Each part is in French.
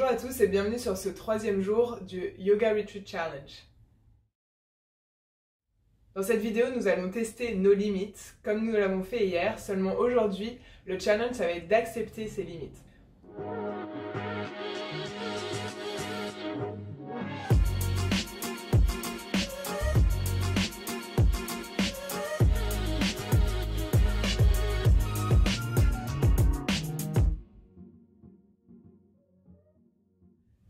Bonjour à tous et bienvenue sur ce 3e jour du Yoga Retreat Challenge. Dans cette vidéo, nous allons tester nos limites, comme nous l'avons fait hier, seulement aujourd'hui, le challenge, ça va être d'accepter ses limites.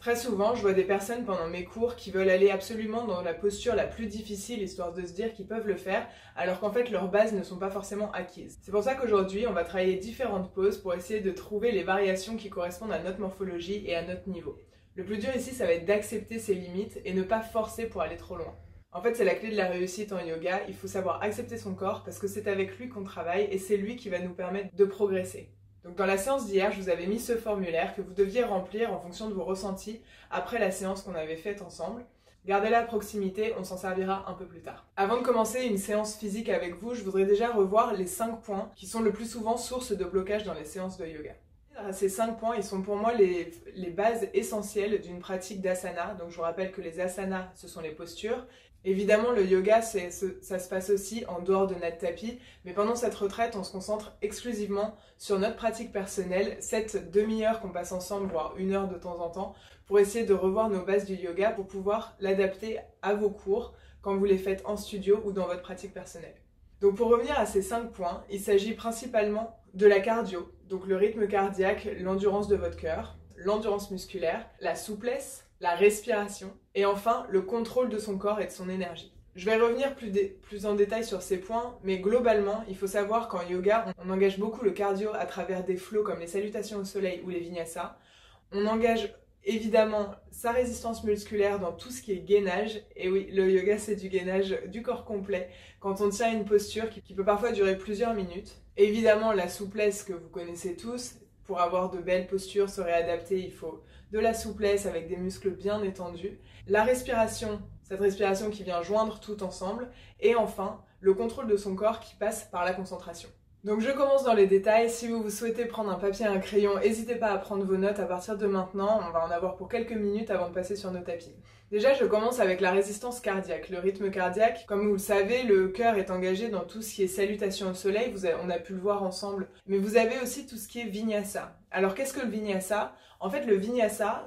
Très souvent, je vois des personnes pendant mes cours qui veulent aller absolument dans la posture la plus difficile, histoire de se dire qu'ils peuvent le faire, alors qu'en fait leurs bases ne sont pas forcément acquises. C'est pour ça qu'aujourd'hui, on va travailler différentes poses pour essayer de trouver les variations qui correspondent à notre morphologie et à notre niveau. Le plus dur ici, ça va être d'accepter ses limites et ne pas forcer pour aller trop loin. En fait, c'est la clé de la réussite en yoga, il faut savoir accepter son corps parce que c'est avec lui qu'on travaille et c'est lui qui va nous permettre de progresser. Donc dans la séance d'hier, je vous avais mis ce formulaire que vous deviez remplir en fonction de vos ressentis après la séance qu'on avait faite ensemble. Gardez-la à proximité, on s'en servira un peu plus tard. Avant de commencer une séance physique avec vous, je voudrais déjà revoir les 5 points qui sont le plus souvent source de blocage dans les séances de yoga. Ces 5 points, ils sont pour moi les bases essentielles d'une pratique d'asana. Donc je vous rappelle que les asanas, ce sont les postures. Évidemment, le yoga, ça se passe aussi en dehors de notre tapis, mais pendant cette retraite, on se concentre exclusivement sur notre pratique personnelle, cette demi-heure qu'on passe ensemble, voire 1 heure de temps en temps, pour essayer de revoir nos bases du yoga pour pouvoir l'adapter à vos cours quand vous les faites en studio ou dans votre pratique personnelle. Donc pour revenir à ces 5 points, il s'agit principalement de la cardio, donc le rythme cardiaque, l'endurance de votre cœur, l'endurance musculaire, la souplesse, la respiration et enfin le contrôle de son corps et de son énergie. Je vais revenir plus en détail sur ces points, mais globalement, il faut savoir qu'en yoga, on engage beaucoup le cardio à travers des flows comme les salutations au soleil ou les vinyasas. On engage évidemment sa résistance musculaire dans tout ce qui est gainage. Et oui, le yoga, c'est du gainage du corps complet quand on tient une posture qui peut parfois durer plusieurs minutes. Évidemment, la souplesse que vous connaissez tous. Pour avoir de belles postures, se réadapter, il faut de la souplesse avec des muscles bien détendus. La respiration, cette respiration qui vient joindre tout ensemble. Et enfin, le contrôle de son corps qui passe par la concentration. Donc je commence dans les détails. Si vous souhaitez prendre un papier et un crayon, n'hésitez pas à prendre vos notes à partir de maintenant. On va en avoir pour quelques minutes avant de passer sur nos tapis. Déjà, je commence avec la résistance cardiaque. Le rythme cardiaque, comme vous le savez, le cœur est engagé dans tout ce qui est salutation au soleil. On a pu le voir ensemble. Mais vous avez aussi tout ce qui est vinyasa. Alors qu'est-ce que le vinyasa? En fait, le vinyasa,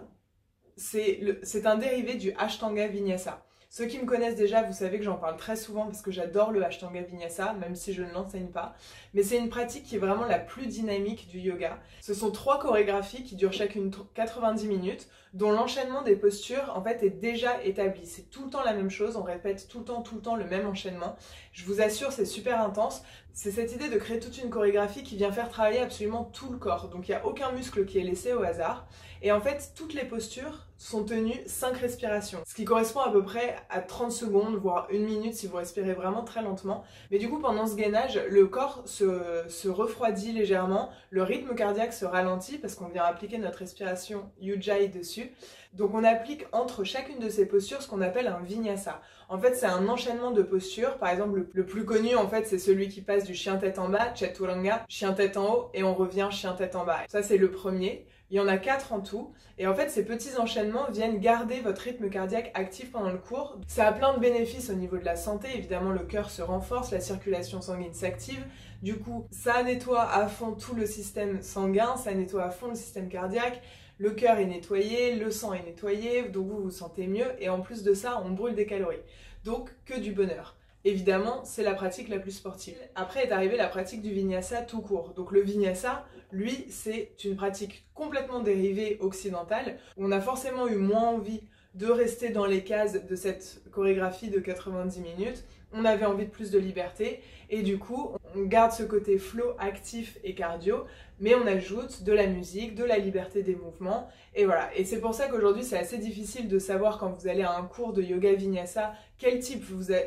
c'est un dérivé du Ashtanga Vinyasa. Ceux qui me connaissent déjà, vous savez que j'en parle très souvent parce que j'adore le Ashtanga Vinyasa, même si je ne l'enseigne pas. Mais c'est une pratique qui est vraiment la plus dynamique du yoga. Ce sont 3 chorégraphies qui durent chacune 90 minutes, dont l'enchaînement des postures en fait est déjà établi. C'est tout le temps la même chose, on répète tout le temps le même enchaînement. Je vous assure, c'est super intense. C'est cette idée de créer toute une chorégraphie qui vient faire travailler absolument tout le corps. Donc il n'y a aucun muscle qui est laissé au hasard. Et en fait, toutes les postures sont tenues 5 respirations. Ce qui correspond à peu près à 30 secondes, voire 1 minute si vous respirez vraiment très lentement. Mais du coup, pendant ce gainage, le corps se refroidit légèrement. Le rythme cardiaque se ralentit parce qu'on vient appliquer notre respiration Ujjayi dessus. Donc on applique entre chacune de ces postures ce qu'on appelle un vinyasa. En fait, c'est un enchaînement de postures. Par exemple, le plus connu, en fait, c'est celui qui passe du chien tête en bas, Chaturanga, chien tête en haut, et on revient chien tête en bas. Ça, c'est le premier. Il y en a 4 en tout. Et en fait, ces petits enchaînements viennent garder votre rythme cardiaque actif pendant le cours. Ça a plein de bénéfices au niveau de la santé. Évidemment, le cœur se renforce, la circulation sanguine s'active. Du coup, ça nettoie à fond tout le système sanguin, ça nettoie à fond le système cardiaque. Le cœur est nettoyé, le sang est nettoyé, donc vous vous sentez mieux. Et en plus de ça, on brûle des calories. Donc, que du bonheur. Évidemment, c'est la pratique la plus sportive. Après est arrivée la pratique du vinyasa tout court. Donc le vinyasa, lui, c'est une pratique complètement dérivée occidentale, où on a forcément eu moins envie de rester dans les cases de cette chorégraphie de 90 minutes. On avait envie de plus de liberté, et du coup, on garde ce côté flow actif et cardio, mais on ajoute de la musique, de la liberté des mouvements, et voilà. Et c'est pour ça qu'aujourd'hui, c'est assez difficile de savoir quand vous allez à un cours de yoga vinyasa, quel type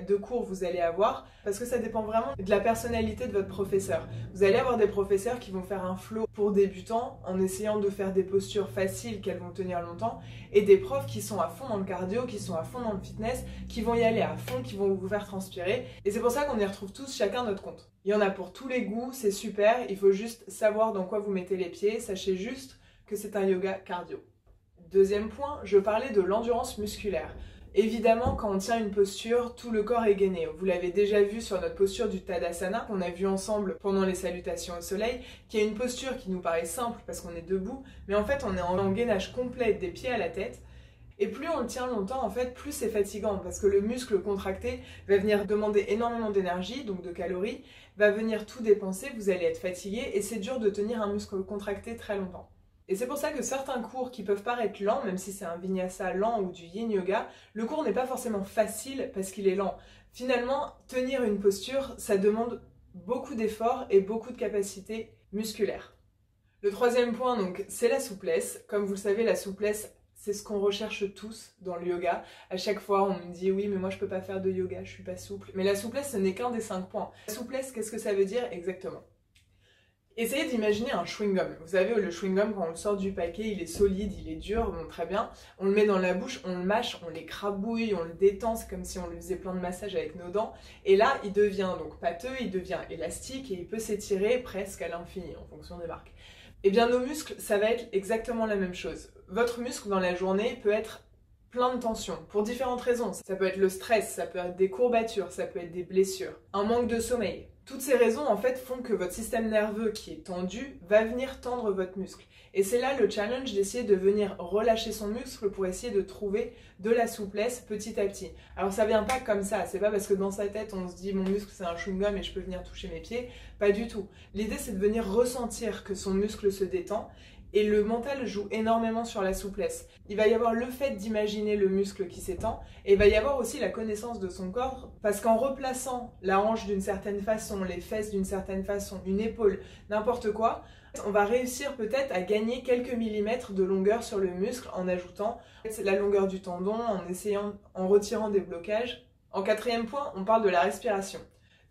de cours vous allez avoir, parce que ça dépend vraiment de la personnalité de votre professeur. Vous allez avoir des professeurs qui vont faire un flow pour débutants, en essayant de faire des postures faciles qu'elles vont tenir longtemps, et des profs qui sont à fond dans le cardio, qui sont à fond dans le fitness, qui vont y aller à fond, qui vont vous faire transpirer, et c'est pour ça qu'on y retrouve tous chacun notre compte. Il y en a pour tous les goûts, c'est super, il faut juste savoir dans quoi vous mettez les pieds, sachez juste que c'est un yoga cardio. Deuxième point, je parlais de l'endurance musculaire. Évidemment, quand on tient une posture, tout le corps est gainé. Vous l'avez déjà vu sur notre posture du Tadasana, qu'on a vu ensemble pendant les salutations au soleil, qui est une posture qui nous paraît simple parce qu'on est debout, mais en fait on est en gainage complet des pieds à la tête. Et plus on le tient longtemps, en fait, plus c'est fatigant, parce que le muscle contracté va venir demander énormément d'énergie, donc de calories, va venir tout dépenser, vous allez être fatigué, et c'est dur de tenir un muscle contracté très longtemps. Et c'est pour ça que certains cours qui peuvent paraître lents, même si c'est un vinyasa lent ou du yin yoga, le cours n'est pas forcément facile parce qu'il est lent. Finalement, tenir une posture, ça demande beaucoup d'efforts et beaucoup de capacités musculaires. Le troisième point, donc, c'est la souplesse. Comme vous le savez, la souplesse, c'est ce qu'on recherche tous dans le yoga. À chaque fois, on me dit « oui, mais moi je peux pas faire de yoga, je suis pas souple ». Mais la souplesse, ce n'est qu'un des 5 points. La souplesse, qu'est-ce que ça veut dire exactement ? Essayez d'imaginer un chewing-gum. Vous savez, le chewing-gum, quand on le sort du paquet, il est solide, il est dur, bon, très bien. On le met dans la bouche, on le mâche, on l'écrabouille, on le détend, c'est comme si on lui faisait plein de massages avec nos dents. Et là, il devient donc pâteux, il devient élastique et il peut s'étirer presque à l'infini en fonction des marques. Eh bien, nos muscles, ça va être exactement la même chose. Votre muscle dans la journée peut être plein de tensions, pour différentes raisons. Ça peut être le stress, ça peut être des courbatures, ça peut être des blessures, un manque de sommeil. Toutes ces raisons, en fait, font que votre système nerveux qui est tendu va venir tendre votre muscle. Et c'est là le challenge d'essayer de venir relâcher son muscle pour essayer de trouver de la souplesse petit à petit. Alors ça vient pas comme ça, c'est pas parce que dans sa tête on se dit mon muscle c'est un chewing-gum et je peux venir toucher mes pieds, pas du tout. L'idée c'est de venir ressentir que son muscle se détend. Et le mental joue énormément sur la souplesse. Il va y avoir le fait d'imaginer le muscle qui s'étend, et il va y avoir aussi la connaissance de son corps, parce qu'en replaçant la hanche d'une certaine façon, les fesses d'une certaine façon, une épaule, n'importe quoi, on va réussir peut-être à gagner quelques millimètres de longueur sur le muscle en ajoutant la longueur du tendon, en retirant des blocages. En quatrième point, on parle de la respiration.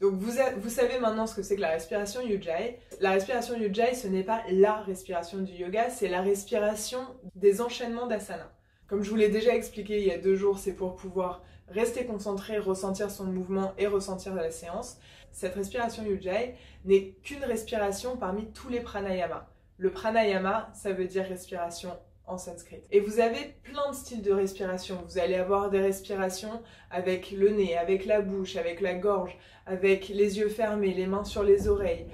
Donc vous savez maintenant ce que c'est que la respiration Ujjayi. La respiration Ujjayi, ce n'est pas la respiration du yoga, c'est la respiration des enchaînements d'asana. Comme je vous l'ai déjà expliqué il y a 2 jours, c'est pour pouvoir rester concentré, ressentir son mouvement et ressentir la séance. Cette respiration Ujjayi n'est qu'une respiration parmi tous les pranayamas. Le pranayama, ça veut dire respiration en sanskrit. Et vous avez plein de styles de respiration. Vous allez avoir des respirations avec le nez, avec la bouche, avec la gorge, avec les yeux fermés, les mains sur les oreilles,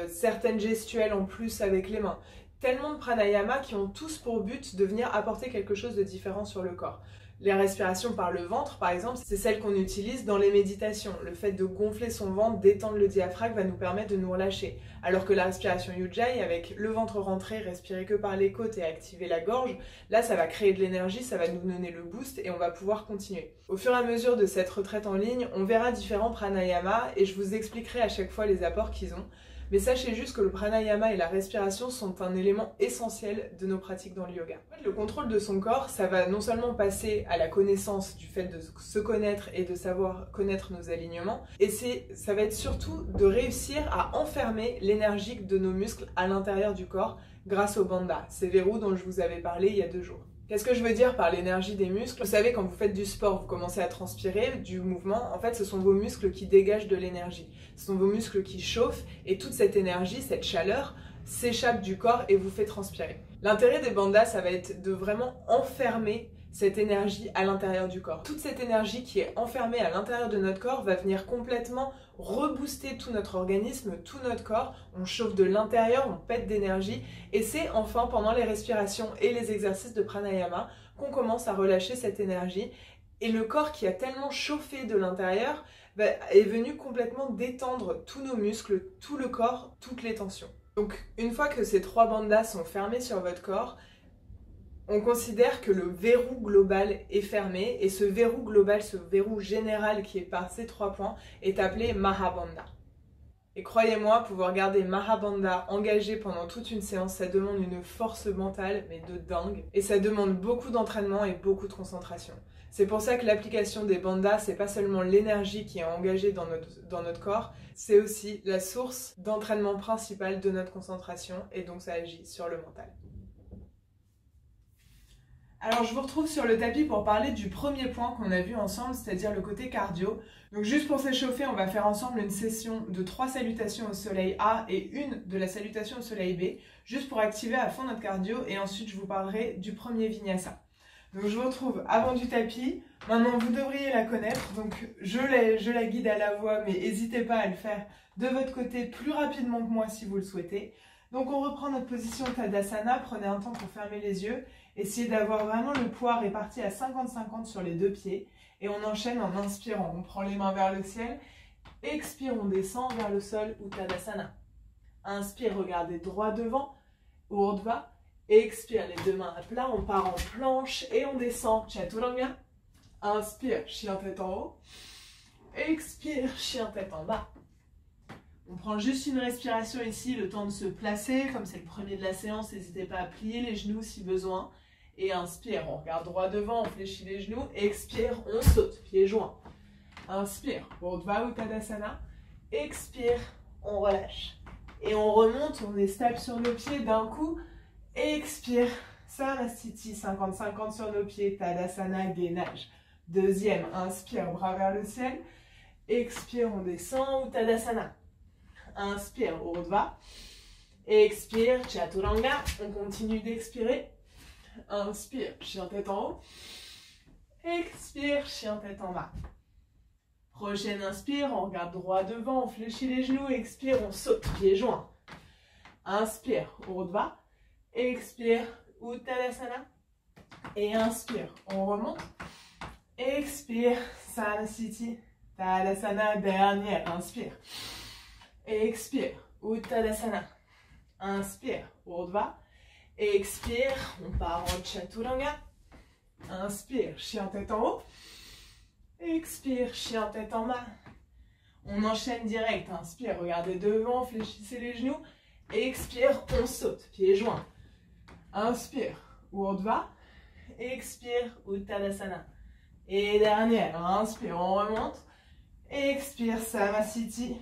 certaines gestuelles en plus avec les mains. Tellement de pranayama qui ont tous pour but de venir apporter quelque chose de différent sur le corps. Les respirations par le ventre, par exemple, c'est celle qu'on utilise dans les méditations. Le fait de gonfler son ventre, d'étendre le diaphragme va nous permettre de nous relâcher. Alors que la respiration Ujjayi, avec le ventre rentré, respirer que par les côtes et activer la gorge, là ça va créer de l'énergie, ça va nous donner le boost et on va pouvoir continuer. Au fur et à mesure de cette retraite en ligne, on verra différents pranayamas et je vous expliquerai à chaque fois les apports qu'ils ont. Mais sachez juste que le pranayama et la respiration sont un élément essentiel de nos pratiques dans le yoga. Le contrôle de son corps, ça va non seulement passer à la connaissance du fait de se connaître et de savoir connaître nos alignements, et ça va être surtout de réussir à enfermer l'énergie de nos muscles à l'intérieur du corps grâce au bandha, ces verrous dont je vous avais parlé il y a 2 jours. Qu'est-ce que je veux dire par l'énergie des muscles? Vous savez, quand vous faites du sport, vous commencez à transpirer, du mouvement, en fait ce sont vos muscles qui dégagent de l'énergie. Ce sont vos muscles qui chauffent et toute cette énergie, cette chaleur s'échappe du corps et vous fait transpirer. L'intérêt des bandhas, ça va être de vraiment enfermer cette énergie à l'intérieur du corps. Toute cette énergie qui est enfermée à l'intérieur de notre corps va venir complètement rebooster tout notre organisme, tout notre corps. On chauffe de l'intérieur, on pète d'énergie et c'est enfin pendant les respirations et les exercices de pranayama qu'on commence à relâcher cette énergie et le corps qui a tellement chauffé de l'intérieur est venu complètement détendre tous nos muscles, tout le corps, toutes les tensions. Donc une fois que ces 3 bandhas sont fermés sur votre corps, on considère que le verrou global est fermé et ce verrou global, ce verrou général qui est par ces 3 points est appelé Mahabandha. Et croyez-moi, pouvoir garder Mahabandha engagé pendant toute une séance, ça demande une force mentale, mais de dingue. Et ça demande beaucoup d'entraînement et beaucoup de concentration. C'est pour ça que l'application des bandhas, c'est pas seulement l'énergie qui est engagée dans notre corps, c'est aussi la source d'entraînement principale de notre concentration et donc ça agit sur le mental. Alors je vous retrouve sur le tapis pour parler du premier point qu'on a vu ensemble, c'est-à-dire le côté cardio. Donc juste pour s'échauffer, on va faire ensemble une session de 3 salutations au soleil A et une de la salutation au soleil B, juste pour activer à fond notre cardio, et ensuite je vous parlerai du premier vinyasa. Donc je vous retrouve avant du tapis. Maintenant vous devriez la connaître, donc je la guide à la voix, mais n'hésitez pas à le faire de votre côté plus rapidement que moi si vous le souhaitez. Donc on reprend notre position Tadasana, prenez un temps pour fermer les yeux, essayez d'avoir vraiment le poids réparti à 50-50 sur les 2 pieds, et on enchaîne en inspirant, on prend les mains vers le ciel, expire, on descend vers le sol ou Tadasana. Inspire, regardez droit devant, Urdhva, expire, les 2 mains à plat, on part en planche et on descend, Chaturanga. Inspire, chien tête en haut, expire, chien tête en bas. On prend juste une respiration ici, le temps de se placer, comme c'est le premier de la séance, n'hésitez pas à plier les genoux si besoin. Et inspire, on regarde droit devant, on fléchit les genoux, expire, on saute, pieds joints. Inspire, Urdhva Uttanasana, expire, on relâche. Et on remonte, on est stable sur nos pieds d'un coup, expire, Samasthiti, 50-50 sur nos pieds, Tadasana, gainage. Deuxième, inspire, bras vers le ciel, expire, on descend, Uttanasana. Inspire, Urdhva. Expire, Chaturanga. On continue d'expirer. Inspire, chien tête en haut. Expire, chien tête en bas. Prochaine inspire, on regarde droit devant, on fléchit les genoux. Expire, on saute, pieds joints. Inspire, Urdhva. Expire, Uttanasana. Et inspire, on remonte. Expire, Samasthiti. Tadasana, dernière, inspire. Expire, Uttanasana. Inspire, Urdhva. Expire, on part en Chaturanga. Inspire, chien tête en haut. Expire, chien tête en bas. On enchaîne direct. Inspire, regardez devant, fléchissez les genoux. Expire, on saute, pieds joints. Inspire, Urdhva. Expire, Uttanasana. Et dernière, inspire, on remonte. Expire, Samasthiti.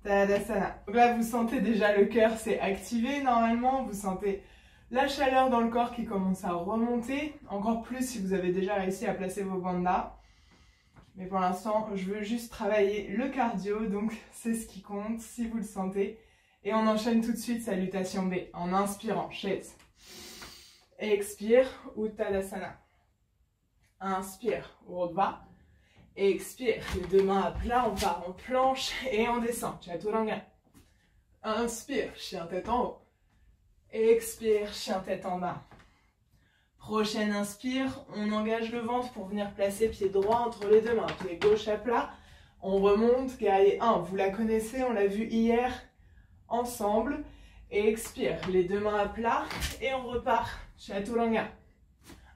Tadasana. Donc là, vous sentez déjà le cœur s'est activé normalement. Vous sentez la chaleur dans le corps qui commence à remonter. Encore plus si vous avez déjà réussi à placer vos bandhas. Mais pour l'instant, je veux juste travailler le cardio. Donc, c'est ce qui compte si vous le sentez. Et on enchaîne tout de suite salutation B en inspirant, chaise. Expire, Uttanasana. Inspire, Urdhva. Expire, les 2 mains à plat, on part en planche et on descend, Chaturanga. Inspire, chien tête en haut. Expire, chien tête en bas. Prochaine inspire, on engage le ventre pour venir placer pied droit entre les 2 mains, pied gauche à plat. On remonte, guerrier 1, vous la connaissez, on l'a vu hier ensemble. Expire, les 2 mains à plat et on repart, Chaturanga.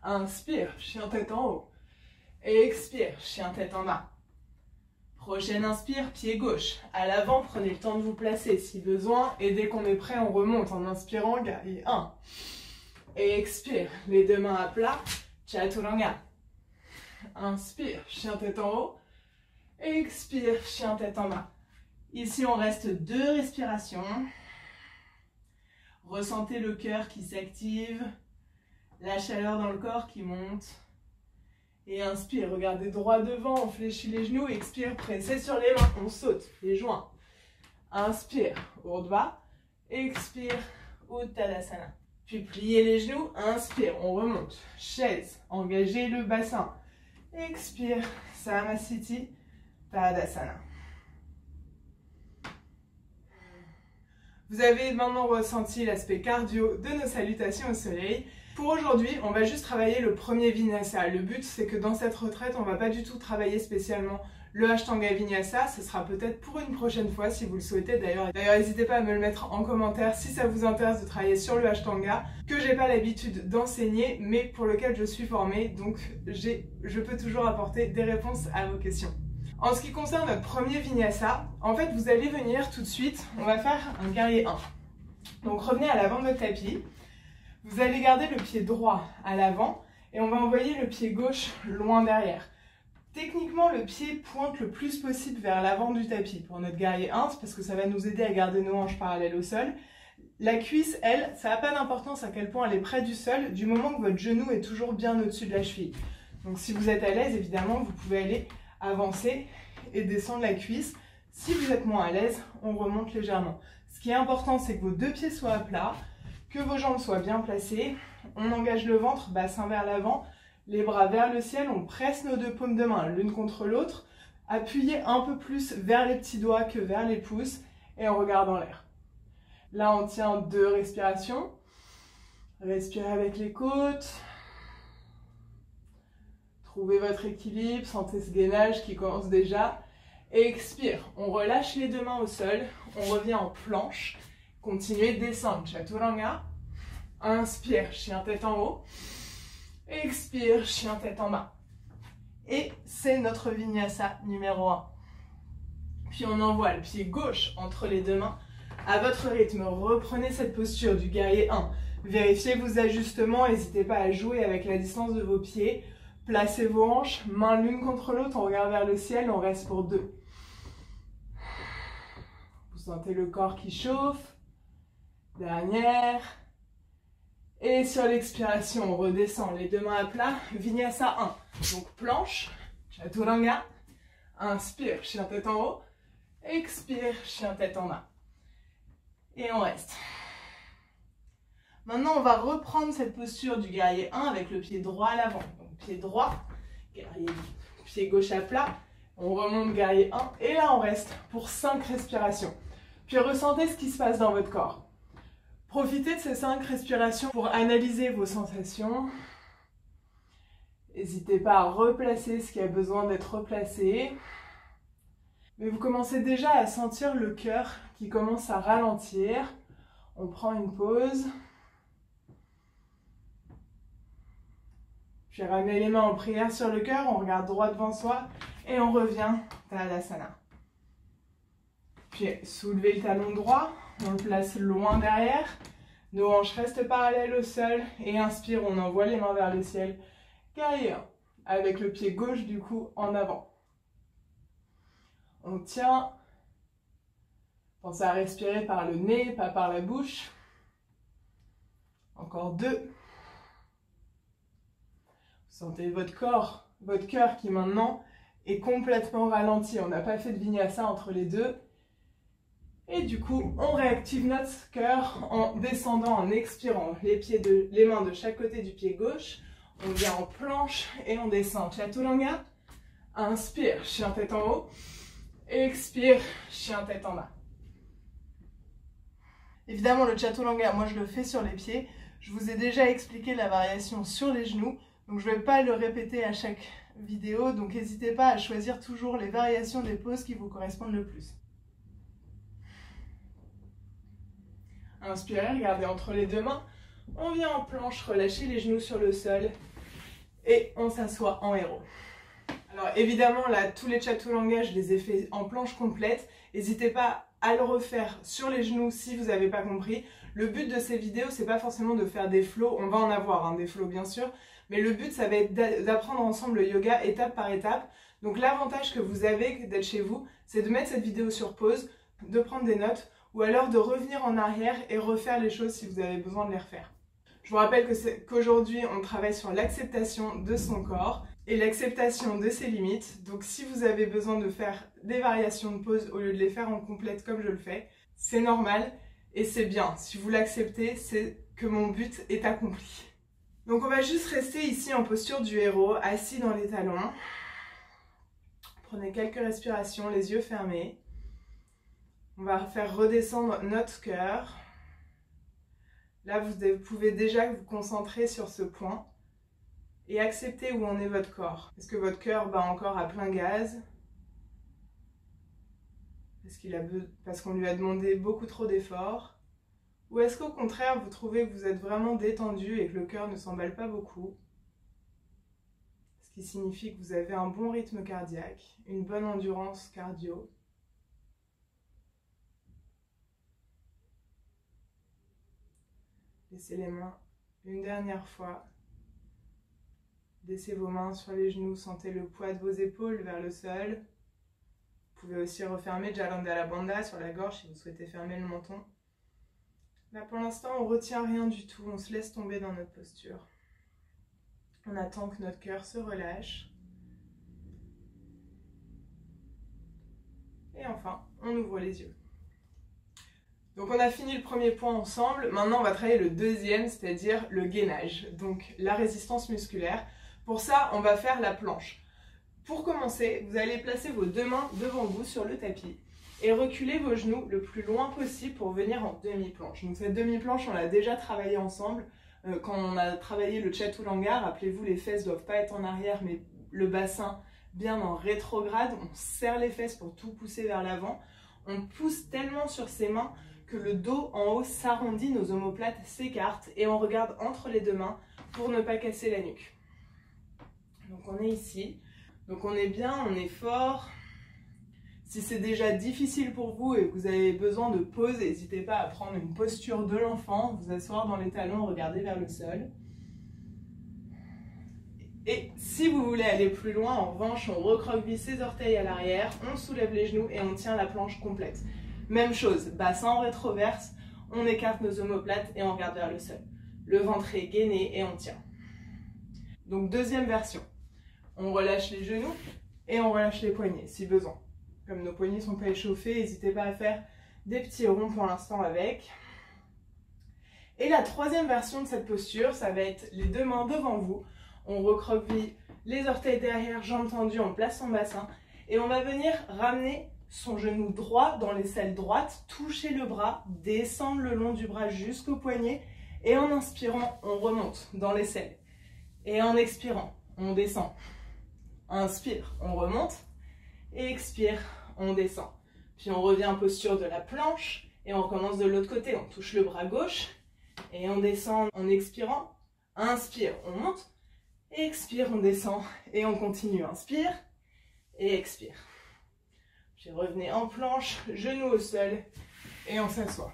Inspire, chien tête en haut. Expire, chien tête en bas. Prochaine inspire, pied gauche. À l'avant, prenez le temps de vous placer si besoin. Et dès qu'on est prêt, on remonte en inspirant, guerrier 1. Expire, les 2 mains à plat, Chaturanga. Inspire, chien tête en haut. Expire, chien tête en bas. Ici, on reste 2 respirations. Ressentez le cœur qui s'active, la chaleur dans le corps qui monte. Et inspire, regardez droit devant, on fléchit les genoux, expire, pressez sur les mains, on saute, les joints. Inspire, Urdhva, expire, Uttanasana. Puis pliez les genoux, inspire, on remonte, chaise, engagez le bassin. Expire, Samasthiti, Tadasana. Vous avez maintenant ressenti l'aspect cardio de nos salutations au soleil. Pour aujourd'hui, on va juste travailler le premier vinyasa. Le but, c'est que dans cette retraite, on ne va pas du tout travailler spécialement le Ashtanga Vinyasa. Ce sera peut-être pour une prochaine fois si vous le souhaitez. D'ailleurs, n'hésitez pas à me le mettre en commentaire si ça vous intéresse de travailler sur le Ashtanga, que j'ai pas l'habitude d'enseigner, mais pour lequel je suis formée. Donc, je peux toujours apporter des réponses à vos questions. En ce qui concerne notre premier vinyasa, en fait, vous allez venir tout de suite, on va faire un guerrier 1. Donc, revenez à l'avant de votre tapis. Vous allez garder le pied droit à l'avant et on va envoyer le pied gauche loin derrière. Techniquement, le pied pointe le plus possible vers l'avant du tapis pour notre guerrier 1, parce que ça va nous aider à garder nos hanches parallèles au sol. La cuisse, elle, ça n'a pas d'importance à quel point elle est près du sol, du moment que votre genou est toujours bien au-dessus de la cheville. Donc si vous êtes à l'aise, évidemment, vous pouvez aller avancer et descendre la cuisse. Si vous êtes moins à l'aise, on remonte légèrement. Ce qui est important, c'est que vos deux pieds soient à plat, que vos jambes soient bien placées. On engage le ventre, bassin vers l'avant, les bras vers le ciel, on presse nos deux paumes de main l'une contre l'autre, appuyez un peu plus vers les petits doigts que vers les pouces et on regarde en l'air. Là, on tient 2 respirations. Respirez avec les côtes. Trouvez votre équilibre, sentez ce gainage qui commence déjà. Expire, on relâche les 2 mains au sol, on revient en planche. Continuez de descendre, Chaturanga. Inspire, chien tête en haut. Expire, chien tête en bas. Et c'est notre Vinyasa numéro 1. Puis on envoie le pied gauche entre les 2 mains. À votre rythme, reprenez cette posture du guerrier 1. Vérifiez vos ajustements, n'hésitez pas à jouer avec la distance de vos pieds. Placez vos hanches, mains l'une contre l'autre, on regarde vers le ciel, on reste pour 2. Vous sentez le corps qui chauffe. Dernière. Et sur l'expiration, on redescend les 2 mains à plat. Vinyasa 1. Donc planche, Chaturanga. Inspire, chien tête en haut. Expire, chien tête en bas. Et on reste. Maintenant, on va reprendre cette posture du guerrier 1 avec le pied droit à l'avant. Donc, pied droit, guerrier, pied gauche à plat. On remonte guerrier 1. Et là, on reste pour 5 respirations. Puis ressentez ce qui se passe dans votre corps. Profitez de ces 5 respirations pour analyser vos sensations. N'hésitez pas à replacer ce qui a besoin d'être replacé. Mais vous commencez déjà à sentir le cœur qui commence à ralentir. On prend une pause. Puis ramener les mains en prière sur le cœur, on regarde droit devant soi et on revient Tadasana. Puis soulevez le talon droit, on le place loin derrière. Nos hanches restent parallèles au sol et inspire, on envoie les mains vers le ciel. Guerrier 1, avec le pied gauche du coup en avant. On tient. Pensez à respirer par le nez, pas par la bouche. Encore 2. Vous sentez votre corps, votre cœur qui maintenant est complètement ralenti. On n'a pas fait de vinyasa entre les 2. Et du coup, on réactive notre cœur en descendant, en expirant. Les mains de chaque côté du pied gauche. On vient en planche et on descend. Chaturanga. Inspire, chien tête en haut. Expire, chien tête en bas. Évidemment, le Chaturanga, moi je le fais sur les pieds. Je vous ai déjà expliqué la variation sur les genoux. Donc je ne vais pas le répéter à chaque vidéo. Donc n'hésitez pas à choisir toujours les variations des poses qui vous correspondent le plus. Inspirez, regardez entre les 2 mains. On vient en planche, relâchez les genoux sur le sol. Et on s'assoit en héros. Alors évidemment, là, tous les Chaturanga, je les ai fait en planche complète. N'hésitez pas à le refaire sur les genoux si vous n'avez pas compris. Le but de ces vidéos, c'est pas forcément de faire des flows. On va en avoir, hein, des flows bien sûr. Mais le but, ça va être d'apprendre ensemble le yoga étape par étape. Donc l'avantage que vous avez d'être chez vous, c'est de mettre cette vidéo sur pause, de prendre des notes, ou alors de revenir en arrière et refaire les choses si vous avez besoin de les refaire. Je vous rappelle qu'aujourd'hui, on travaille sur l'acceptation de son corps et l'acceptation de ses limites. Donc si vous avez besoin de faire des variations de pause au lieu de les faire en complète comme je le fais, c'est normal et c'est bien. Si vous l'acceptez, c'est que mon but est accompli. Donc on va juste rester ici en posture du héros, assis dans les talons. Prenez quelques respirations, les yeux fermés. On va faire redescendre notre cœur. Là, vous pouvez déjà vous concentrer sur ce point et accepter où en est votre corps. Est-ce que votre cœur bat encore à plein gaz? Parce qu'on lui a demandé beaucoup trop d'efforts? Ou est-ce qu'au contraire, vous trouvez que vous êtes vraiment détendu et que le cœur ne s'emballe pas beaucoup? Ce qui signifie que vous avez un bon rythme cardiaque, une bonne endurance cardio. Laissez les mains une dernière fois. Laissez vos mains sur les genoux, sentez le poids de vos épaules vers le sol. Vous pouvez aussi refermer Jalandhara Bandha sur la gorge si vous souhaitez fermer le menton. Là pour l'instant on retient rien du tout, on se laisse tomber dans notre posture. On attend que notre cœur se relâche. Et enfin, on ouvre les yeux. Donc on a fini le premier point ensemble, maintenant on va travailler le deuxième, c'est-à-dire le gainage, donc la résistance musculaire. Pour ça, on va faire la planche. Pour commencer, vous allez placer vos deux mains devant vous sur le tapis et reculer vos genoux le plus loin possible pour venir en demi-planche. Donc cette demi-planche, on l'a déjà travaillé ensemble. Quand on a travaillé le chaturanga, rappelez-vous, les fesses ne doivent pas être en arrière, mais le bassin bien en rétrograde. On serre les fesses pour tout pousser vers l'avant. On pousse tellement sur ses mains que le dos en haut s'arrondit, nos omoplates s'écartent et on regarde entre les deux mains pour ne pas casser la nuque. Donc on est ici, donc on est bien, on est fort. Si c'est déjà difficile pour vous et que vous avez besoin de pause, n'hésitez pas à prendre une posture de l'enfant, vous asseoir dans les talons, regarder vers le sol. Et si vous voulez aller plus loin, en revanche, on recroqueville ses orteils à l'arrière, on soulève les genoux et on tient la planche complète. Même chose, bassin en rétroverse, on écarte nos omoplates et on regarde vers le sol. Le ventre est gainé et on tient. Donc deuxième version, on relâche les genoux et on relâche les poignets si besoin. Comme nos poignets ne sont pas échauffés, n'hésitez pas à faire des petits ronds pour l'instant avec. Et la troisième version de cette posture, ça va être les deux mains devant vous. On recroqueville les orteils derrière, jambes tendues, on place son bassin et on va venir ramener son genou droit dans l'aisselle droite, toucher le bras, descendre le long du bras jusqu'au poignet et en inspirant, on remonte dans l'aisselle. Et en expirant, on descend. Inspire, on remonte et expire, on descend. Puis on revient en posture de la planche et on recommence de l'autre côté. On touche le bras gauche et on descend en expirant. Inspire, on monte. Expire, on descend et on continue. Inspire et expire. Puis revenez en planche, genoux au sol et on s'assoit.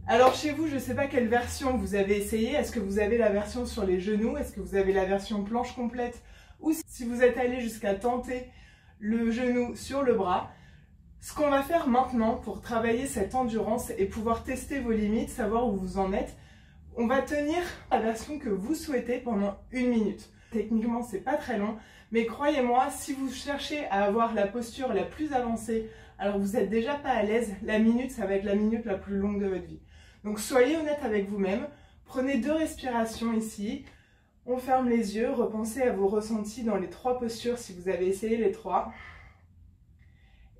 Alors chez vous, je ne sais pas quelle version vous avez essayé. Est-ce que vous avez la version sur les genoux? Est-ce que vous avez la version planche complète? Ou si vous êtes allé jusqu'à tenter le genou sur le bras? Ce qu'on va faire maintenant pour travailler cette endurance et pouvoir tester vos limites, savoir où vous en êtes, on va tenir la version que vous souhaitez pendant 1 minute. Techniquement, c'est pas très long, mais croyez-moi, si vous cherchez à avoir la posture la plus avancée, alors vous n'êtes déjà pas à l'aise, la minute, ça va être la minute la plus longue de votre vie. Donc soyez honnête avec vous-même, prenez 2 respirations ici, on ferme les yeux, repensez à vos ressentis dans les 3 postures si vous avez essayé les 3.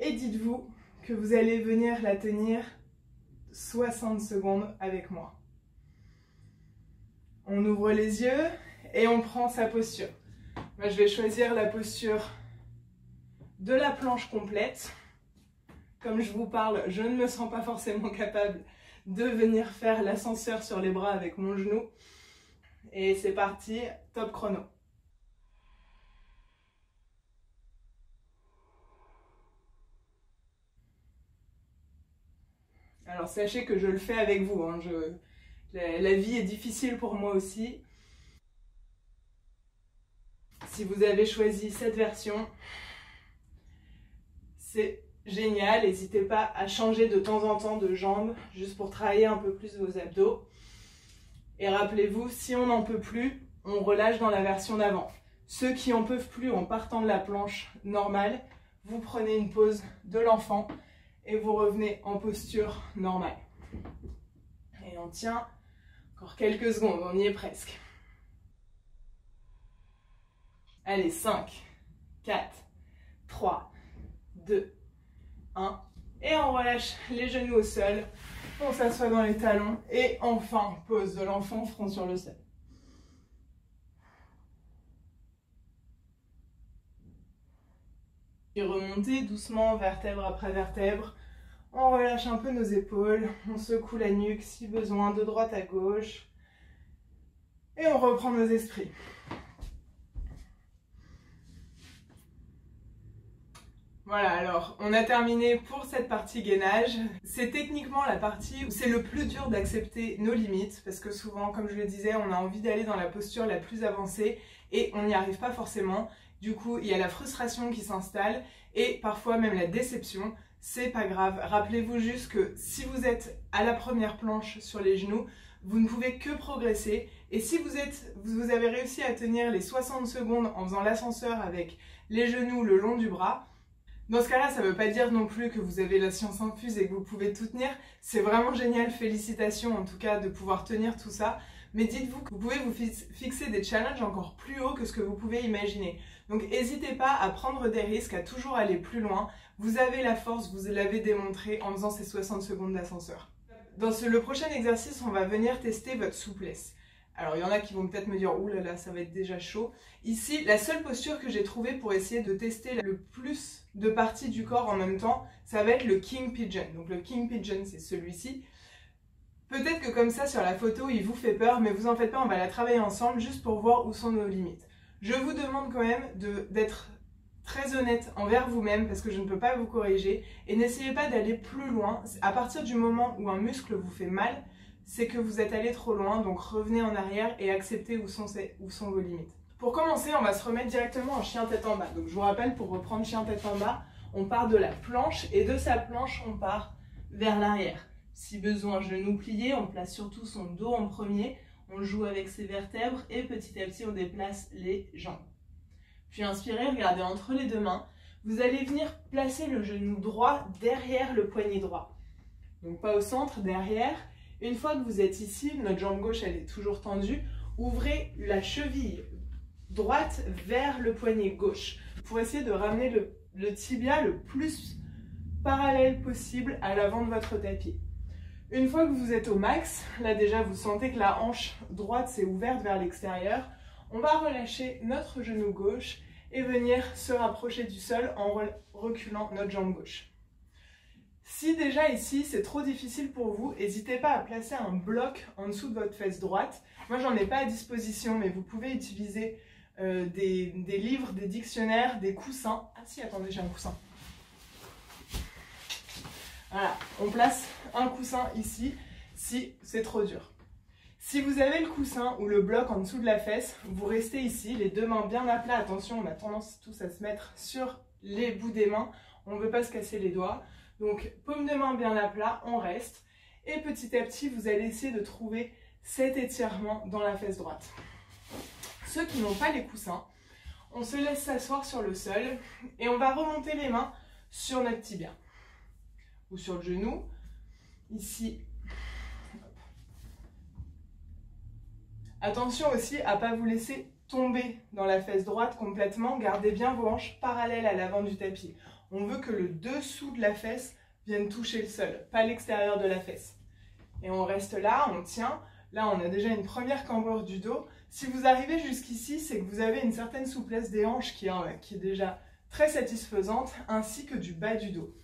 Et dites-vous que vous allez venir la tenir 60 secondes avec moi. On ouvre les yeux et on prend sa posture. Moi, je vais choisir la posture de la planche complète. Comme je vous parle, je ne me sens pas forcément capable de venir faire l'ascenseur sur les bras avec mon genou. Et c'est parti, top chrono. Alors sachez que je le fais avec vous, hein. La vie est difficile pour moi aussi. Si vous avez choisi cette version, c'est génial. N'hésitez pas à changer de temps en temps de jambe, juste pour travailler un peu plus vos abdos. Et rappelez-vous, si on n'en peut plus, on relâche dans la version d'avant. Ceux qui n'en peuvent plus en partant de la planche normale, vous prenez une pause de l'enfant et vous revenez en posture normale. Et on tient encore quelques secondes, on y est presque. Allez, 5, 4, 3, 2, 1. Et on relâche les genoux au sol. On s'assoit dans les talons. Et enfin, pose de l'enfant, front sur le sol. Et remontez doucement, vertèbre après vertèbre. On relâche un peu nos épaules. On secoue la nuque si besoin, de droite à gauche. Et on reprend nos esprits. Voilà, alors on a terminé pour cette partie gainage. C'est techniquement la partie où c'est le plus dur d'accepter nos limites parce que souvent, comme je le disais, on a envie d'aller dans la posture la plus avancée et on n'y arrive pas forcément. Du coup, il y a la frustration qui s'installe et parfois même la déception. c'est pas grave. Rappelez-vous juste que si vous êtes à la première planche sur les genoux, vous ne pouvez que progresser. Et si vous avez réussi à tenir les 60 secondes en faisant l'ascenseur avec les genoux le long du bras, dans ce cas-là, ça ne veut pas dire non plus que vous avez la science infuse et que vous pouvez tout tenir. C'est vraiment génial, félicitations en tout cas de pouvoir tenir tout ça. Mais dites-vous que vous pouvez vous fixer des challenges encore plus hauts que ce que vous pouvez imaginer. Donc n'hésitez pas à prendre des risques, à toujours aller plus loin. Vous avez la force, vous l'avez démontré en faisant ces 60 secondes d'ascenseur. Dans le prochain exercice, on va venir tester votre souplesse. Alors, il y en a qui vont peut-être me dire « Ouh là là, ça va être déjà chaud ». Ici, la seule posture que j'ai trouvée pour essayer de tester le plus de parties du corps en même temps, ça va être le King Pigeon. Donc le King Pigeon, c'est celui-ci. Peut-être que comme ça, sur la photo, il vous fait peur, mais vous en faites pas, on va la travailler ensemble juste pour voir où sont nos limites. Je vous demande quand même d'être très honnête envers vous-même parce que je ne peux pas vous corriger et n'essayez pas d'aller plus loin. À partir du moment où un muscle vous fait mal, c'est que vous êtes allé trop loin, donc revenez en arrière et acceptez où sont vos limites. Pour commencer, on va se remettre directement en chien tête en bas. Donc je vous rappelle, pour reprendre chien tête en bas, on part de la planche et de sa planche, on part vers l'arrière. Si besoin, genou plié, on place surtout son dos en premier, on joue avec ses vertèbres et petit à petit, on déplace les jambes. Puis inspirez, regardez entre les deux mains. Vous allez venir placer le genou droit derrière le poignet droit. Donc pas au centre, derrière. Une fois que vous êtes ici, notre jambe gauche elle est toujours tendue, ouvrez la cheville droite vers le poignet gauche pour essayer de ramener le tibia le plus parallèle possible à l'avant de votre tapis. Une fois que vous êtes au max, là déjà vous sentez que la hanche droite s'est ouverte vers l'extérieur, on va relâcher notre genou gauche et venir se rapprocher du sol en reculant notre jambe gauche. Si déjà ici c'est trop difficile pour vous, n'hésitez pas à placer un bloc en dessous de votre fesse droite. Moi j'en ai pas à disposition, mais vous pouvez utiliser des livres, des dictionnaires, des coussins. Ah si, attendez, j'ai un coussin. Voilà, on place un coussin ici si c'est trop dur. Si vous avez le coussin ou le bloc en dessous de la fesse, vous restez ici, les deux mains bien à plat. Attention, on a tendance tous à se mettre sur les bouts des mains. On ne veut pas se casser les doigts. Donc, paume de main bien à plat, on reste. Et petit à petit, vous allez essayer de trouver cet étirement dans la fesse droite. Ceux qui n'ont pas les coussins, on se laisse s'asseoir sur le sol et on va remonter les mains sur notre tibia ou sur le genou. Ici. Attention aussi à ne pas vous laisser tomber dans la fesse droite complètement. Gardez bien vos hanches parallèles à l'avant du tapis. On veut que le dessous de la fesse vienne toucher le sol, pas l'extérieur de la fesse. Et on reste là, on tient. Là, on a déjà une première cambrure du dos. Si vous arrivez jusqu'ici, c'est que vous avez une certaine souplesse des hanches qui est déjà très satisfaisante, ainsi que du bas du dos.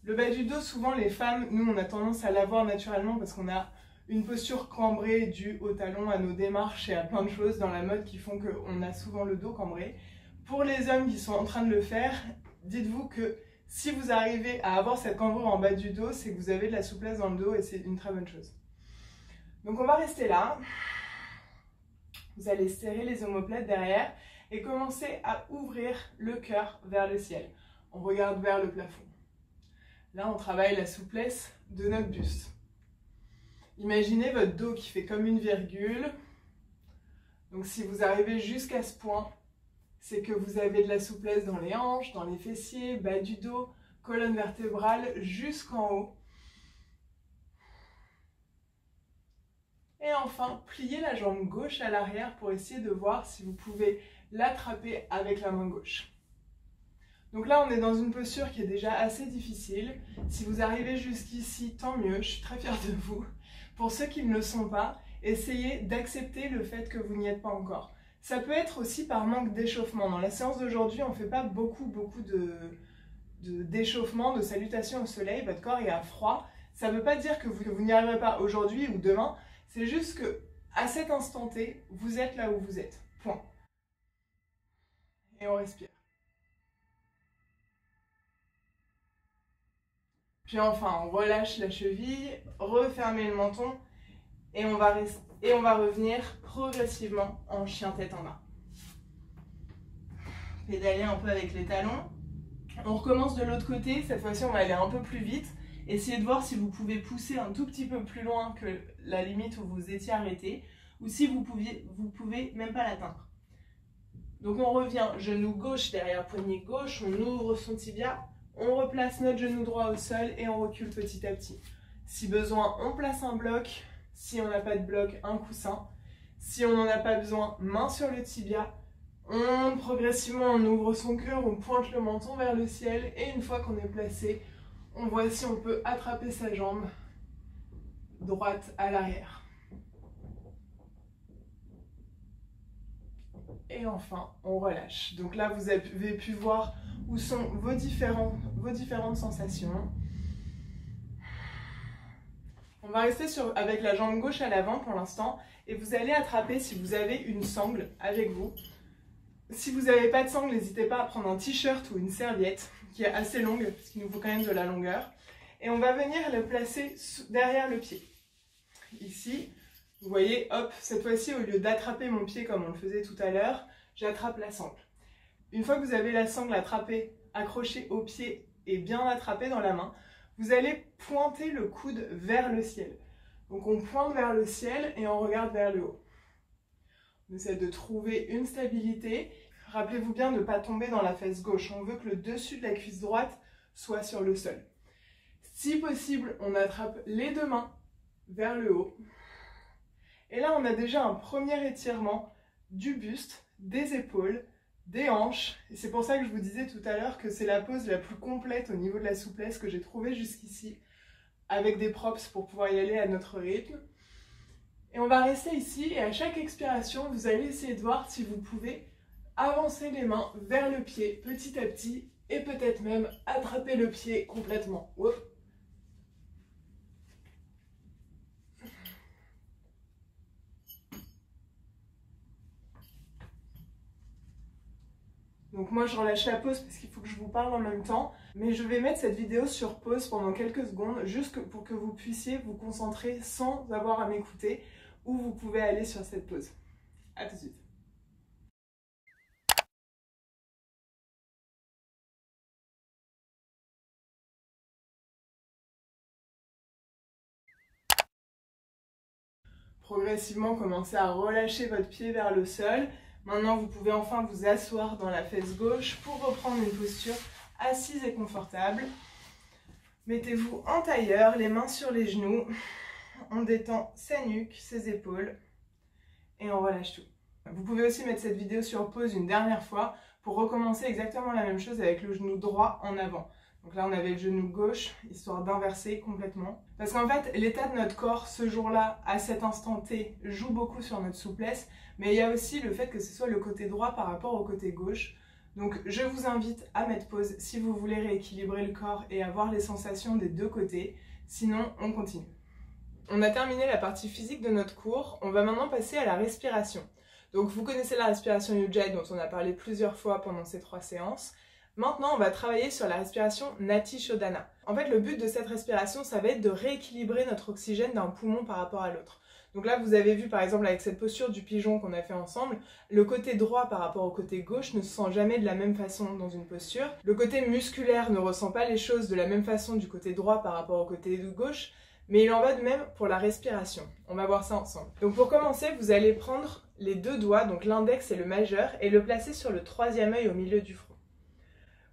Le bas du dos, souvent les femmes, nous on a tendance à l'avoir naturellement parce qu'on a une posture cambrée due au talon, à nos démarches et à plein de choses dans la mode qui font qu'on a souvent le dos cambré. Pour les hommes qui sont en train de le faire, dites-vous que si vous arrivez à avoir cette cambrure en bas du dos, c'est que vous avez de la souplesse dans le dos et c'est une très bonne chose. Donc on va rester là. Vous allez serrer les omoplates derrière et commencer à ouvrir le cœur vers le ciel. On regarde vers le plafond. Là, on travaille la souplesse de notre buste. Imaginez votre dos qui fait comme une virgule. Donc si vous arrivez jusqu'à ce point, c'est que vous avez de la souplesse dans les hanches, dans les fessiers, bas du dos, colonne vertébrale jusqu'en haut. Et enfin, pliez la jambe gauche à l'arrière pour essayer de voir si vous pouvez l'attraper avec la main gauche. Donc là, on est dans une posture qui est déjà assez difficile. Si vous arrivez jusqu'ici, tant mieux, je suis très fière de vous. Pour ceux qui ne le sont pas, essayez d'accepter le fait que vous n'y êtes pas encore. Ça peut être aussi par manque d'échauffement. Dans la séance d'aujourd'hui, on ne fait pas beaucoup d'échauffement, de salutations au soleil. Votre corps est à froid. Ça ne veut pas dire que vous n'y arriverez pas aujourd'hui ou demain. C'est juste que à cet instant T, vous êtes là où vous êtes. Point. Et on respire. Puis enfin, on relâche la cheville, refermez le menton et on va revenir progressivement en chien tête en bas. Pédalez un peu avec les talons. On recommence de l'autre côté, cette fois-ci on va aller un peu plus vite. Essayez de voir si vous pouvez pousser un tout petit peu plus loin que la limite où vous étiez arrêté, ou si vous pouvez même pas l'atteindre. Donc on revient, genou gauche derrière poignet gauche, on ouvre son tibia, on replace notre genou droit au sol et on recule petit à petit. Si besoin, on place un bloc, si on n'a pas de bloc, un coussin. Si on n'en a pas besoin, main sur le tibia. Progressivement, on ouvre son cœur, on pointe le menton vers le ciel et une fois qu'on est placé, on voit si on peut attraper sa jambe droite à l'arrière. Et enfin, on relâche. Donc là, vous avez pu voir où sont vos différentes sensations. On va rester avec la jambe gauche à l'avant pour l'instant et vous allez attraper si vous avez une sangle avec vous. Si vous n'avez pas de sangle, n'hésitez pas à prendre un t-shirt ou une serviette qui est assez longue, parce qu'il nous faut quand même de la longueur. Et on va venir le placer derrière le pied. Ici, vous voyez, hop, cette fois-ci, au lieu d'attraper mon pied comme on le faisait tout à l'heure, j'attrape la sangle. Une fois que vous avez la sangle attrapée, accrochée au pied et bien attrapée dans la main, vous allez pointer le coude vers le ciel. Donc on pointe vers le ciel et on regarde vers le haut. On essaie de trouver une stabilité. Rappelez-vous bien de ne pas tomber dans la fesse gauche. On veut que le dessus de la cuisse droite soit sur le sol. Si possible, on attrape les deux mains vers le haut. Et là, on a déjà un premier étirement du buste, des épaules, des hanches. Et c'est pour ça que je vous disais tout à l'heure que c'est la pose la plus complète au niveau de la souplesse que j'ai trouvée jusqu'ici, avec des props pour pouvoir y aller à notre rythme. Et on va rester ici et à chaque expiration, vous allez essayer de voir si vous pouvez avancer les mains vers le pied petit à petit et peut-être même attraper le pied complètement. Oups. Donc moi je relâche la pause parce qu'il faut que je vous parle en même temps, mais je vais mettre cette vidéo sur pause pendant quelques secondes juste pour que vous puissiez vous concentrer sans avoir à m'écouter, ou vous pouvez aller sur cette pause. A tout de suite. Progressivement, commencez à relâcher votre pied vers le sol. Maintenant, vous pouvez enfin vous asseoir dans la fesse gauche pour reprendre une posture assise et confortable. Mettez-vous en tailleur, les mains sur les genoux. On détend sa nuque, ses épaules et on relâche tout. Vous pouvez aussi mettre cette vidéo sur pause une dernière fois pour recommencer exactement la même chose avec le genou droit en avant. Donc là, on avait le genou gauche, histoire d'inverser complètement. Parce qu'en fait, l'état de notre corps ce jour-là, à cet instant T, joue beaucoup sur notre souplesse, mais il y a aussi le fait que ce soit le côté droit par rapport au côté gauche. Donc je vous invite à mettre pause si vous voulez rééquilibrer le corps et avoir les sensations des deux côtés. Sinon, on continue. On a terminé la partie physique de notre cours, on va maintenant passer à la respiration. Donc vous connaissez la respiration Ujjayi dont on a parlé plusieurs fois pendant ces 3 séances. Maintenant, on va travailler sur la respiration Nati Shodhana. En fait, le but de cette respiration, ça va être de rééquilibrer notre oxygène d'un poumon par rapport à l'autre. Donc là, vous avez vu par exemple avec cette posture du pigeon qu'on a fait ensemble, le côté droit par rapport au côté gauche ne se sent jamais de la même façon dans une posture. Le côté musculaire ne ressent pas les choses de la même façon du côté droit par rapport au côté gauche, mais il en va de même pour la respiration. On va voir ça ensemble. Donc pour commencer, vous allez prendre les deux doigts, donc l'index et le majeur, et le placer sur le 3e œil au milieu du front.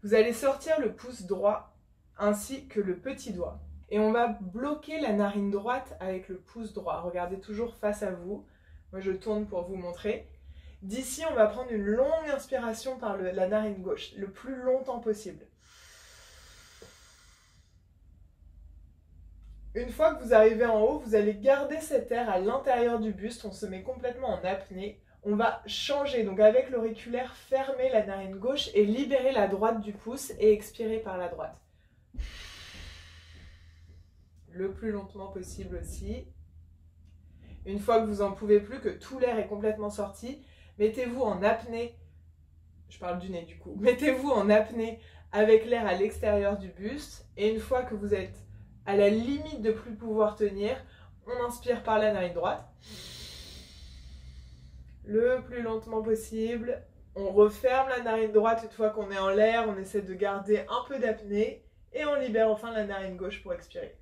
Vous allez sortir le pouce droit ainsi que le petit doigt. Et on va bloquer la narine droite avec le pouce droit. Regardez toujours face à vous. Moi, je tourne pour vous montrer. D'ici, on va prendre une longue inspiration par la narine gauche, le plus longtemps possible. Une fois que vous arrivez en haut, vous allez garder cet air à l'intérieur du buste. On se met complètement en apnée. On va changer, donc avec l'auriculaire, fermer la narine gauche et libérer la droite du pouce et expirer par la droite. Le plus lentement possible aussi. Une fois que vous n'en pouvez plus, que tout l'air est complètement sorti, mettez-vous en apnée, je parle du nez du coup, mettez-vous en apnée avec l'air à l'extérieur du buste et une fois que vous êtes à la limite de plus pouvoir tenir, on inspire par la narine droite. Le plus lentement possible, On referme la narine droite une fois qu'on est en l'air, on essaie de garder un peu d'apnée et on libère enfin la narine gauche pour expirer.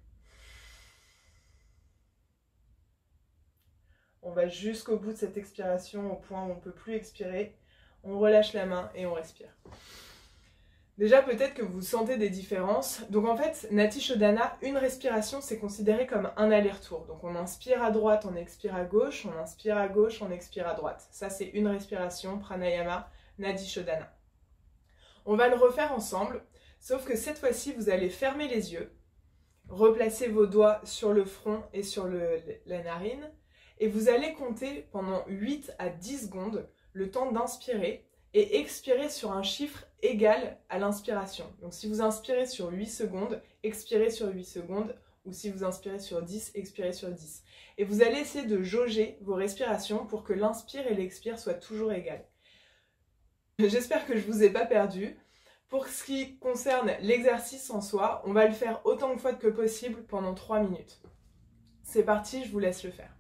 On va jusqu'au bout de cette expiration, au point où on ne peut plus expirer. On relâche la main et on respire. Déjà, peut-être que vous sentez des différences. Donc en fait, Nati Shodhana, une respiration, c'est considéré comme un aller-retour. Donc on inspire à droite, on expire à gauche, on inspire à gauche, on expire à droite. Ça, c'est une respiration, pranayama, Nati Shodhana. On va le refaire ensemble, sauf que cette fois-ci, vous allez fermer les yeux, replacer vos doigts sur le front et sur la narine, et vous allez compter pendant 8 à 10 secondes le temps d'inspirer et expirer sur un chiffre égal à l'inspiration. Donc si vous inspirez sur 8 secondes, expirez sur 8 secondes, ou si vous inspirez sur 10, expirez sur 10. Et vous allez essayer de jauger vos respirations pour que l'inspire et l'expire soient toujours égales. J'espère que je ne vous ai pas perdu. Pour ce qui concerne l'exercice en soi, on va le faire autant de fois que possible pendant 3 minutes. C'est parti, je vous laisse le faire.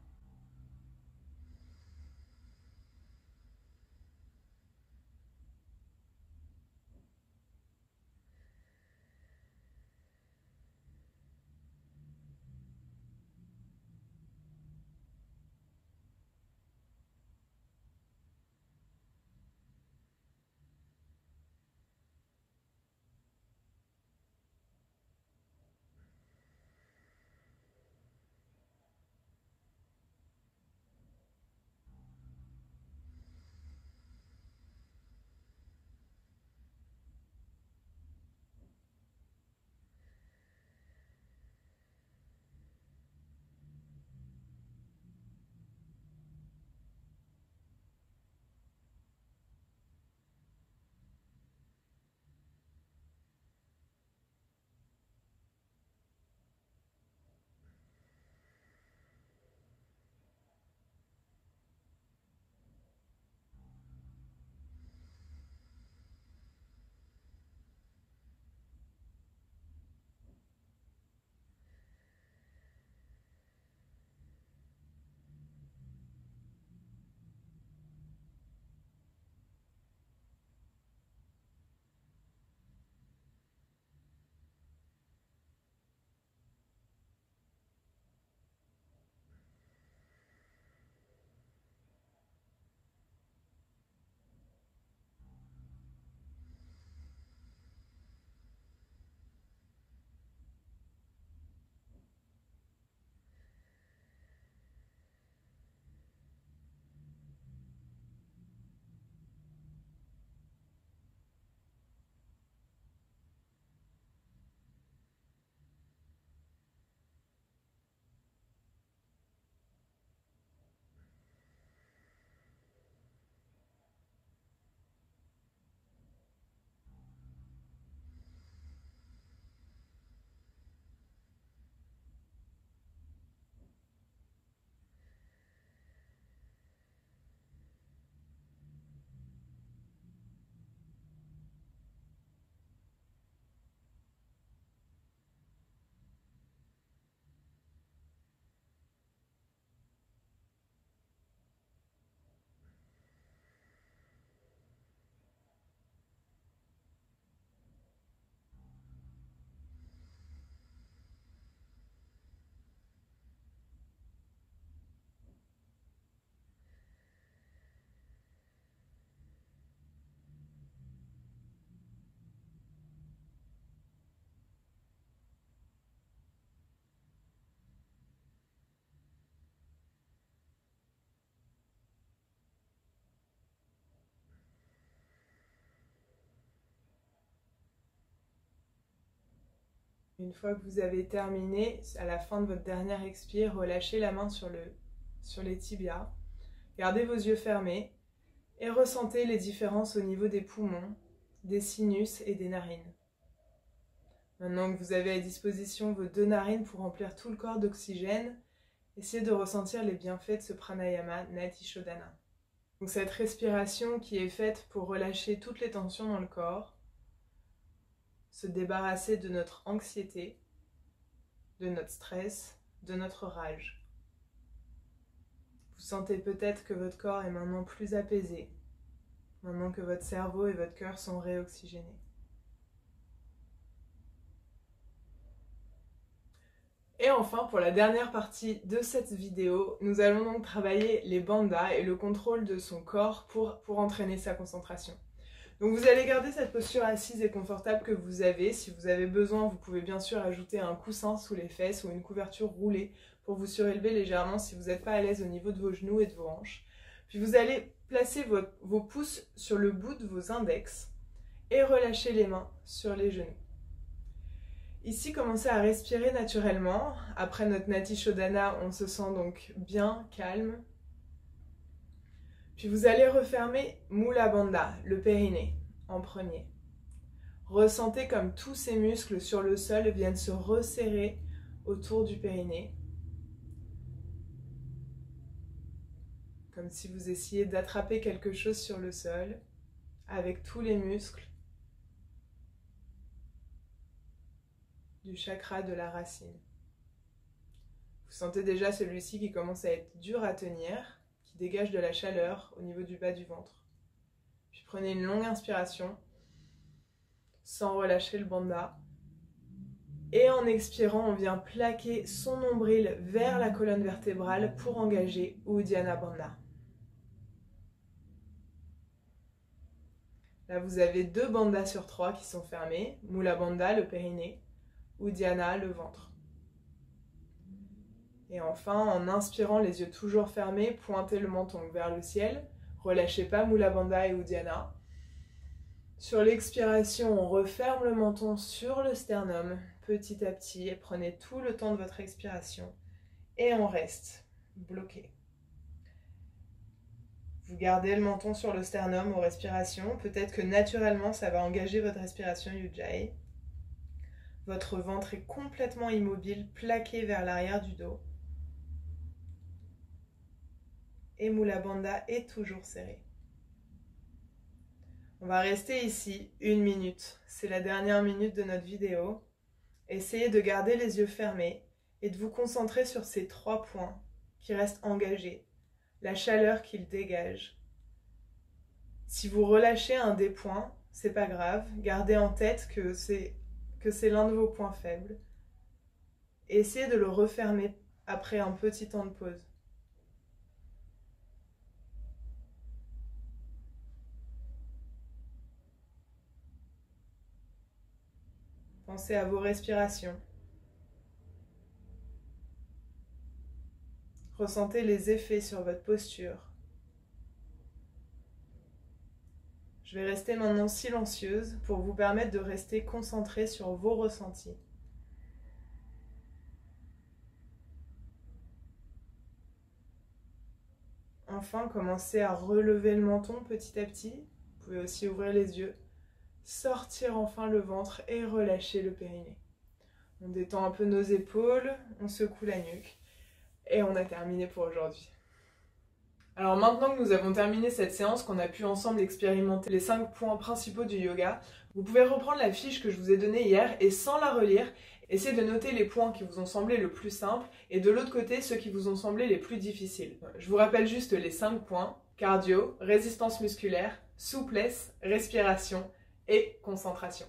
Une fois que vous avez terminé, à la fin de votre dernière expire, relâchez la main sur les tibias. Gardez vos yeux fermés et ressentez les différences au niveau des poumons, des sinus et des narines. Maintenant que vous avez à disposition vos 2 narines pour remplir tout le corps d'oxygène, essayez de ressentir les bienfaits de ce pranayama Nati Shodhana. Donc cette respiration qui est faite pour relâcher toutes les tensions dans le corps, se débarrasser de notre anxiété, de notre stress, de notre rage. Vous sentez peut-être que votre corps est maintenant plus apaisé, maintenant que votre cerveau et votre cœur sont réoxygénés. Et enfin, pour la dernière partie de cette vidéo, nous allons donc travailler les bandhas et le contrôle de son corps pour entraîner sa concentration. Donc vous allez garder cette posture assise et confortable que vous avez. Si vous avez besoin, vous pouvez bien sûr ajouter un coussin sous les fesses ou une couverture roulée pour vous surélever légèrement si vous n'êtes pas à l'aise au niveau de vos genoux et de vos hanches. Puis vous allez placer vos pouces sur le bout de vos index et relâcher les mains sur les genoux. Ici, commencez à respirer naturellement. Après notre Nati Shodhana, on se sent donc bien calme. Puis vous allez refermer Mula Bandha, le périnée, en premier. Ressentez comme tous ces muscles sur le sol viennent se resserrer autour du périnée. Comme si vous essayiez d'attraper quelque chose sur le sol, avec tous les muscles du chakra de la racine. Vous sentez déjà celui-ci qui commence à être dur à tenir, qui dégage de la chaleur au niveau du bas du ventre. Puis prenez une longue inspiration, sans relâcher le bandha. Et en expirant, on vient plaquer son nombril vers la colonne vertébrale pour engager Uddiyana Bandha. Là, vous avez 2 bandhas sur 3 qui sont fermés. Mula Bandha, le périnée. Uddiyana, le ventre. Et enfin, en inspirant, les yeux toujours fermés, pointez le menton vers le ciel. Relâchez pas Mula Bandha et Uddiyana. Sur l'expiration, on referme le menton sur le sternum, petit à petit, et prenez tout le temps de votre expiration. Et on reste bloqué. Vous gardez le menton sur le sternum aux respirations. Peut-être que naturellement, ça va engager votre respiration Ujjayi. Votre ventre est complètement immobile, plaqué vers l'arrière du dos. Et Mula Bandha est toujours serré. On va rester ici 1 minute. C'est la dernière minute de notre vidéo. Essayez de garder les yeux fermés et de vous concentrer sur ces 3 points qui restent engagés, la chaleur qu'ils dégagent. Si vous relâchez un des points, c'est pas grave. Gardez en tête que c'est l'un de vos points faibles. Et essayez de le refermer après un petit temps de pause. Pensez à vos respirations. Ressentez les effets sur votre posture. Je vais rester maintenant silencieuse pour vous permettre de rester concentré sur vos ressentis. Enfin, commencez à relever le menton petit à petit. Vous pouvez aussi ouvrir les yeux. Sortir enfin le ventre et relâcher le périnée. On détend un peu nos épaules, on secoue la nuque et on a terminé pour aujourd'hui. Alors maintenant que nous avons terminé cette séance, qu'on a pu ensemble expérimenter les 5 points principaux du yoga, vous pouvez reprendre la fiche que je vous ai donnée hier et sans la relire, essayez de noter les points qui vous ont semblé le plus simples et de l'autre côté ceux qui vous ont semblé les plus difficiles. Je vous rappelle juste les 5 points: cardio, résistance musculaire, souplesse, respiration et concentration.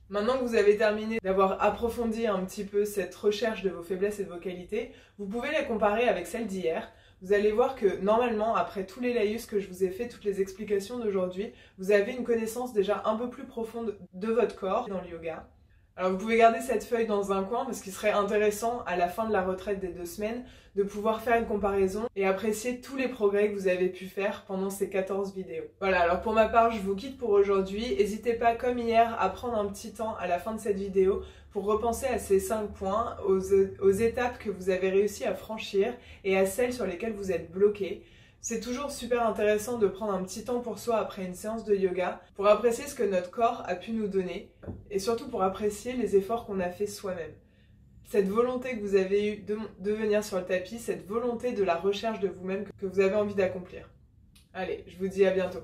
Maintenant que vous avez terminé d'avoir approfondi un petit peu cette recherche de vos faiblesses et de vos qualités, vous pouvez les comparer avec celles d'hier. Vous allez voir que normalement, après tous les laïus que je vous ai fait, toutes les explications d'aujourd'hui, vous avez une connaissance déjà un peu plus profonde de votre corps dans le yoga. Alors vous pouvez garder cette feuille dans un coin parce qu'il serait intéressant à la fin de la retraite des 2 semaines de pouvoir faire une comparaison et apprécier tous les progrès que vous avez pu faire pendant ces 14 vidéos. Voilà, alors pour ma part je vous quitte pour aujourd'hui. N'hésitez pas comme hier à prendre un petit temps à la fin de cette vidéo pour repenser à ces 5 points, aux étapes que vous avez réussi à franchir et à celles sur lesquelles vous êtes bloqué. C'est toujours super intéressant de prendre un petit temps pour soi après une séance de yoga pour apprécier ce que notre corps a pu nous donner et surtout pour apprécier les efforts qu'on a fait soi-même. Cette volonté que vous avez eue de venir sur le tapis, cette volonté de la recherche de vous-même que vous avez envie d'accomplir. Allez, je vous dis à bientôt.